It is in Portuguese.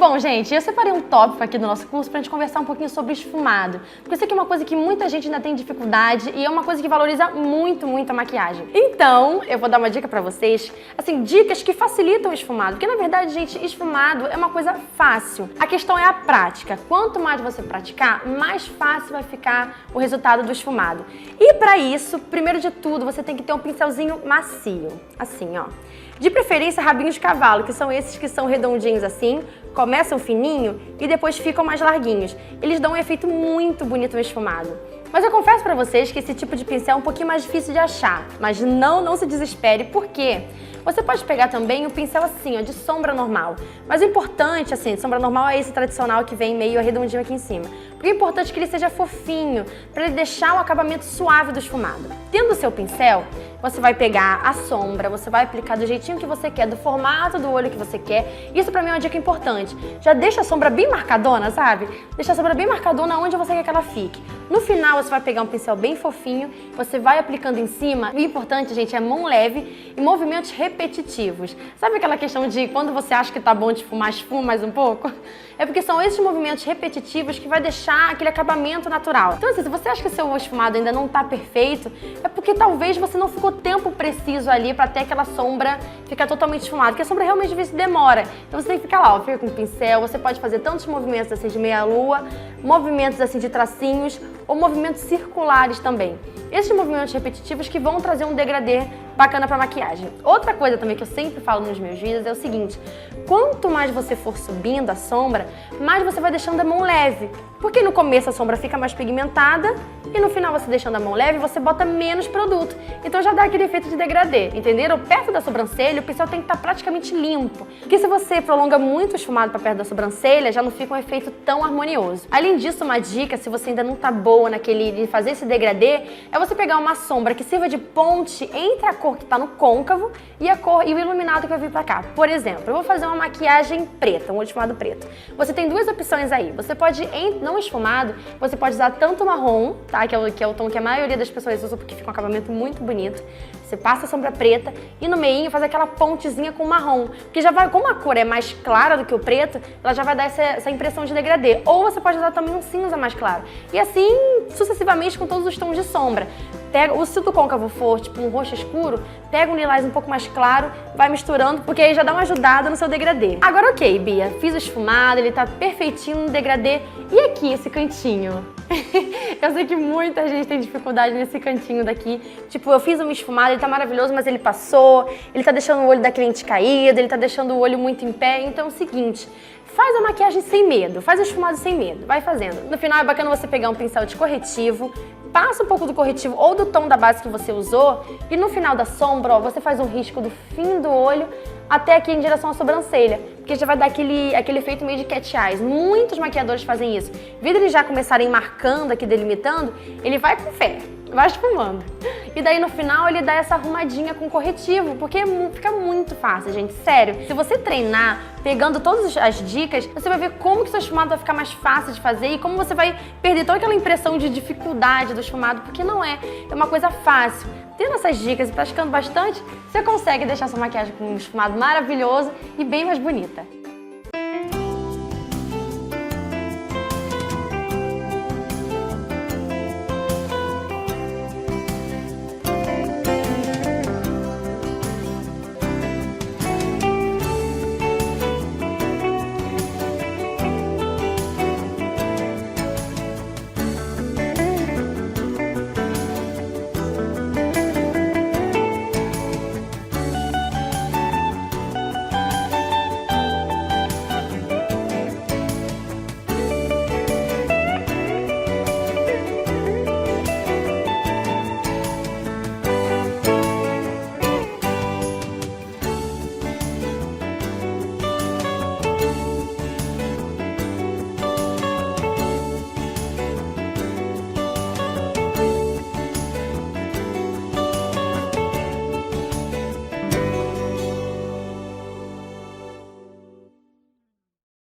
Bom, gente, eu separei um tópico aqui do nosso curso pra gente conversar um pouquinho sobre esfumado. Porque isso aqui é uma coisa que muita gente ainda tem dificuldade e é uma coisa que valoriza muito, muito a maquiagem. Então, eu vou dar uma dica pra vocês, assim, dicas que facilitam o esfumado. Porque, na verdade, gente, esfumado é uma coisa fácil. A questão é a prática. Quanto mais você praticar, mais fácil vai ficar o resultado do esfumado. E pra isso, primeiro de tudo, você tem que ter um pincelzinho macio. Assim, ó. De preferência, rabinhos de cavalo, que são esses que são redondinhos assim, começam fininho e depois ficam mais larguinhos. Eles dão um efeito muito bonito no esfumado. Mas eu confesso pra vocês que esse tipo de pincel é um pouquinho mais difícil de achar. Mas não se desespere, por quê? Você pode pegar também um pincel assim, ó, de sombra normal. Mas o importante, assim, sombra normal é esse tradicional que vem meio arredondinho aqui em cima. Porque é importante que ele seja fofinho, para ele deixar o acabamento suave do esfumado. Tendo o seu pincel, você vai pegar a sombra, você vai aplicar do jeitinho que você quer, do formato do olho que você quer. Isso pra mim é uma dica importante. Já deixa a sombra bem marcadona, sabe? Deixa a sombra bem marcadona onde você quer que ela fique. No final, você vai pegar um pincel bem fofinho, você vai aplicando em cima. O importante, gente, é mão leve e movimentos repetitivos. Sabe aquela questão de quando você acha que tá bom de esfumar, esfuma mais um pouco? É porque são esses movimentos repetitivos que vai deixar aquele acabamento natural. Então, assim, se você acha que o seu esfumado ainda não tá perfeito, é porque talvez você não ficou tempo preciso ali pra ter aquela sombra ficar totalmente esfumada, porque a sombra realmente às vezes demora. Então você tem que ficar lá, ó, fica com o pincel, você pode fazer tantos movimentos assim de meia-lua, movimentos assim de tracinhos ou movimentos circulares também. Esses movimentos repetitivos que vão trazer um degradê bacana pra maquiagem. Outra coisa também que eu sempre falo nos meus vídeos é o seguinte: quanto mais você for subindo a sombra, mais você vai deixando a mão leve. Porque no começo a sombra fica mais pigmentada e no final você deixando a mão leve, você bota menos produto. Então já dá aquele efeito de degradê, entenderam? Perto da sobrancelha, o pincel tem que estar praticamente limpo. Porque se você prolonga muito o esfumado para perto da sobrancelha, já não fica um efeito tão harmonioso. Além disso, uma dica, se você ainda não tá boa naquele de fazer esse degradê, é você pegar uma sombra que sirva de ponte entre a cor que tá no côncavo e a cor e o iluminado que vai vir pra cá. Por exemplo, eu vou fazer uma maquiagem preta, um olho esfumado preto. Você tem duas opções aí. Você pode, não esfumado, você pode usar tanto marrom, tá? Que é o tom que a maioria das pessoas usa porque fica um acabamento muito bonito. Você passa a sombra preta e no meinho faz aquela pontezinha com marrom. Porque já vai, como a cor é mais clara do que o preto, ela já vai dar essa impressão de degradê. Ou você pode usar também um cinza mais claro. E assim, sucessivamente com todos os tons de sombra. Se o do côncavo for tipo um roxo escuro, pega um lilás um pouco mais claro, vai misturando, porque aí já dá uma ajudada no seu degradê. Agora ok, Bia, fiz o esfumado, ele tá perfeitinho no degradê. E aqui, esse cantinho? Eu sei que muita gente tem dificuldade nesse cantinho daqui. Tipo, eu fiz um esfumado, ele tá maravilhoso, mas ele passou, ele tá deixando o olho da cliente caído, ele tá deixando o olho muito em pé. Então é o seguinte, faz a maquiagem sem medo, faz o esfumado sem medo, vai fazendo. No final é bacana você pegar um pincel de corretivo, passa um pouco do corretivo ou do tom da base que você usou e no final da sombra, ó, você faz um risco do fim do olho até aqui em direção à sobrancelha, porque já vai dar aquele efeito meio de cat eyes. Muitos maquiadores fazem isso. Em vez de eles já começarem marcando aqui, delimitando, ele vai com fé, vai esfumando. E daí no final ele dá essa arrumadinha com corretivo, porque fica muito fácil, gente, sério. Se você treinar, pegando todas as dicas, você vai ver como que seu esfumado vai ficar mais fácil de fazer e como você vai perder toda aquela impressão de dificuldade do esfumado, porque não é uma coisa fácil. Tendo essas dicas e praticando bastante, você consegue deixar sua maquiagem com um esfumado maravilhoso e bem mais bonita.